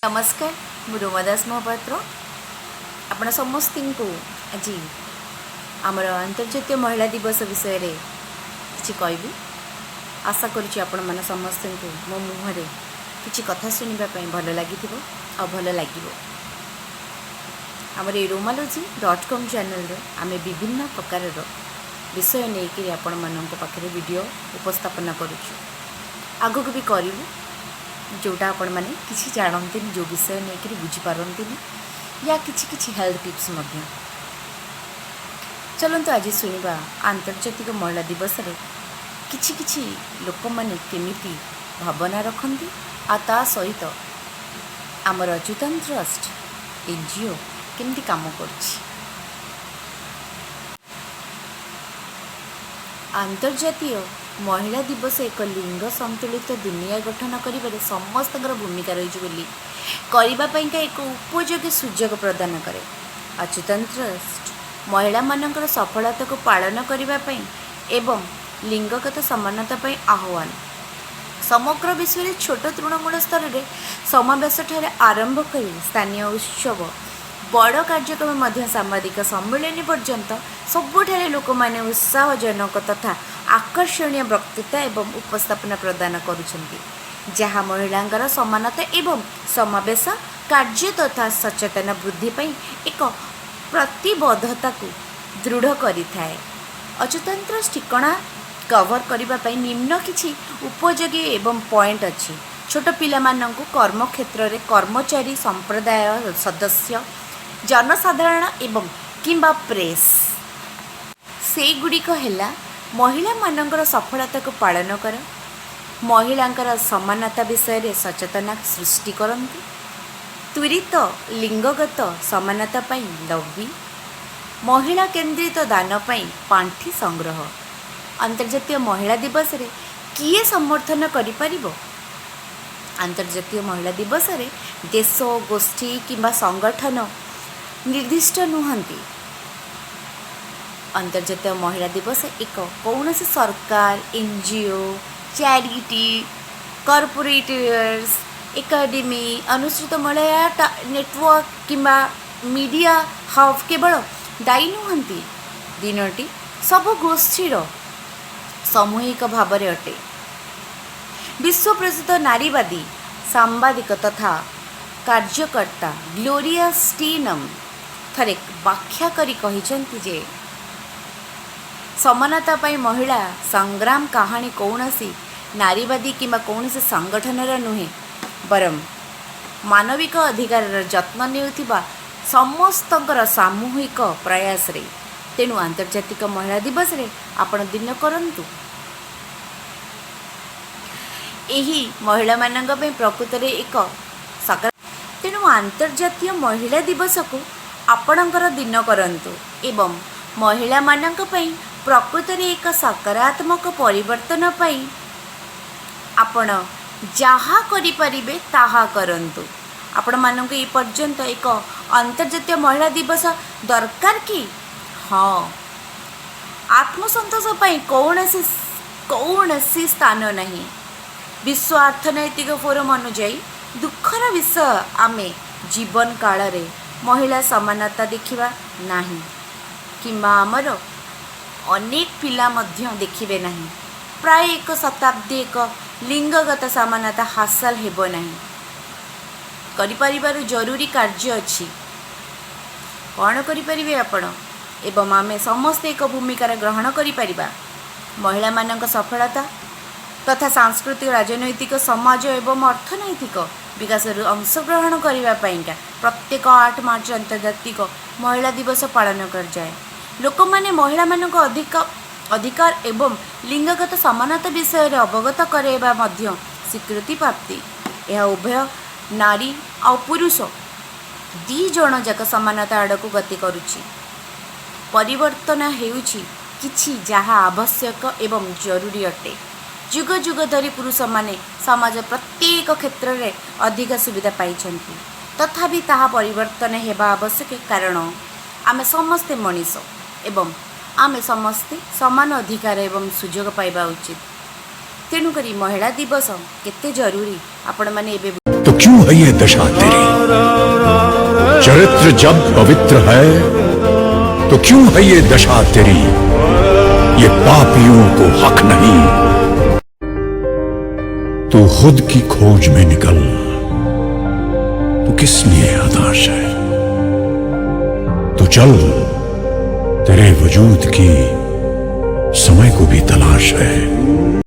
नमस्कार मु रोमा दास महापात्र आपण समस्त को आज आमर अंतर्जातीय महिला दिवस विषय रे किछि कहबी। आशा करुछि आपण मन समस्त को मो मुहरे किछि कथा सुनिबा पई भल लागिथिबो आ भल लागिबो। आमर romalogy.com चैनल रे आमे विभिन्न प्रकार विषय नेकी आपण मानक पाखरे वीडियो उपस्थापन करूछु। आगो भी करिवु जोटा आपण मैंने किसी जानते जो विषय नहीं कि बुझीपारती या किसी हेल्थ टिप्स मध्य। चलते आज शुणा आंतर्जातिक महिला दिवस रे किछि लोक मैंने केमिति भावना रखती आ सहित आमर अच्युतान ट्रस्ट एनजीओ केमती काम करछि। आंतर्जातीय महिला दिवस एक लिंग संतुलित दुनिया गठन करिबारे समस्तकर भूमिका रही करने एक उपयोगी सुजोग प्रदान करे। अच्युतान ट्रस्ट महिला मानकर सफलता को पालन करने एवं लिंगगत समानता पर आह्वान समग्र विश्व में छोट तृणमूल स्तर में समावेश ठारे आरंभ कर स्थानीय उत्सव बड़ कार्यक्रम मध्य सामाजिक सम्मेलन पर्यंत सबुठारे लोक मैंने उत्साहजनक तथा आकर्षणीय वक्तृता एवं उपस्थापना प्रदान करुछन्ति जहाँ महिलांकर समानता एवं समावेश कार्य तथा सचेतन वृद्धि पई एक प्रतिबद्धता को दृढ़ करिथाए। अच्युतान ट्रस्ट ठिकाना कवर करिबा पई निम्न किछि उपयोगी एवं पॉइंट अछि। छोट पिला माननकु कर्म क्षेत्र रे कर्मचारी संप्रदाय सदस्य जनसाधारण एवं किंबा प्रेस से गुड़िक है महिला मानकर सफलता को पालन कर महिलांकर समानता विषय रे सचेतना सृष्टि करंती त्वरित लिंगगत समानता पई लब्बी महिला केंद्रित दान पई पांठी संग्रह। अंतर्जातीय महिला दिवस रे किए समर्थन करि परिबो। अंतर्जातीय महिला दिवस रे देश गोष्ठी किंबा संगठन निर्दिष्ट नुहंती। अंतर्जातीय महिला दिवस एक कौन से सरकार एनजीओ चैरिटी कॉर्पोरेट्स एकेडमी अनुसूचित महिला नेटवर्क किंबा मीडिया हब केवल दायी नुहंती। दिनटी सब गोष्ठीर सामूहिक भाव में अटे। विश्व प्रसिद्ध नारीवादी सांबादिक तथा कार्यकर्ता ग्लोरिया स्टीनम थरे व्याख्या करी कहिसंती जे समानता पाई महिला संग्राम कहानी कौनसी नारीवादी किंबा कौनसी संगठनर नुहे बरम मानविक अधिकार जत्न नेउथिबा समस्तंकर सामूहिक प्रयास रे। तेणु आंतर्जातिक महिला दिवस रे आपण दिन करंतु एही महिला मानक पे प्रकृत रे एक सकारात्मक। तेणु आंतर्जातीय महिला दिवस को आपणकर दिन करंतु एवं महिला मानक पई प्रकृत रे एक सकारात्मक परिवर्तन पई आपण जहा करि परिबे ताहा करंतु। आपण मानक ए पर्यंत एक अंतर्जातीय महिला दिवस दरकार कि हाँ आत्मसंतोष पई कौनसी स्थान नहीं। विश्व अर्थनैतिक फोरम अनुଯାयी दुखर विषय आमे जीवन काल रे महिला समानता देखिबा नाही किंबा आमर अनेक पिला मध्य देखिबे नाही। प्राय एक शताब्दी एक लिंगगत समानता हासिल हेबो नाही। करि परिबार जरूरी कार्य अछि कौन करि परिबे आपण एवं आमे समस्त एक भूमिका ग्रहण करि परिबा। महिला मानक सफलता तथा सांस्कृतिक राजनैतिक समाज एवं अर्थनैतिक विकास अंशग्रहण करने प्रत्येक 8 मार्च अंतर्जातिक महिला दिवस पालन कर जाए। लोक माने महिला मानक अधिकार एवं लिंगगत समानता विषय रे अवगत करेबा मध्य स्वीकृति प्राप्ति। यह उभय नारी और पुरुष दी जन जाक समानता आड़ को गति करुछि। परिवर्तन हेउछि किछि जहा आवश्यक एवं जरूरी अटे। जुग जुग धरी पुरुष माने समाज प्रत्येक क्षेत्र में अधिक सुविधा पाई तथापि ताहा परिवर्तन हेबा आवश्यक कारण आमे समस्ते मनीष एवं आमे समस्ते समान अधिकार एवं सुजोग पाइबा उचित। तेणुकरी महिला दिवस केते जरूरी आपण माने एबे तो क्यों है ये दशा तेरी? चरित्र जब पवित्र है तो क्यों है ये दशा तेरी? ये पापियों को हक नहीं। तू खुद की खोज में निकल, तो किस लिए हताश है? तो चल, तेरे वजूद की समय को भी तलाश है।